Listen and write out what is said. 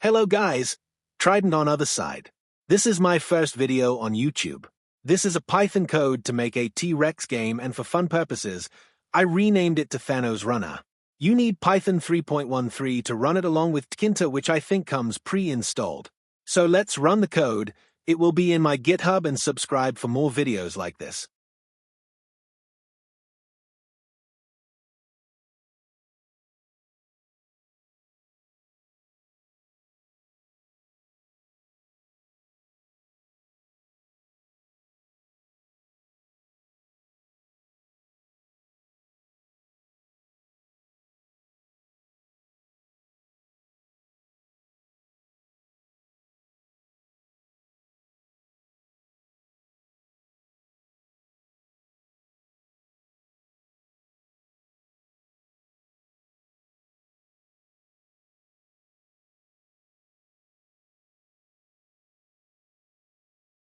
Hello guys, Trident on other side. This is my first video on YouTube. This is a Python code to make a T-Rex game, and for fun purposes, I renamed it to Thanos Runner. You need Python 3.13 to run it along with Tkinter, which I think comes pre-installed. So let's run the code. It will be in my GitHub, and subscribe for more videos like this.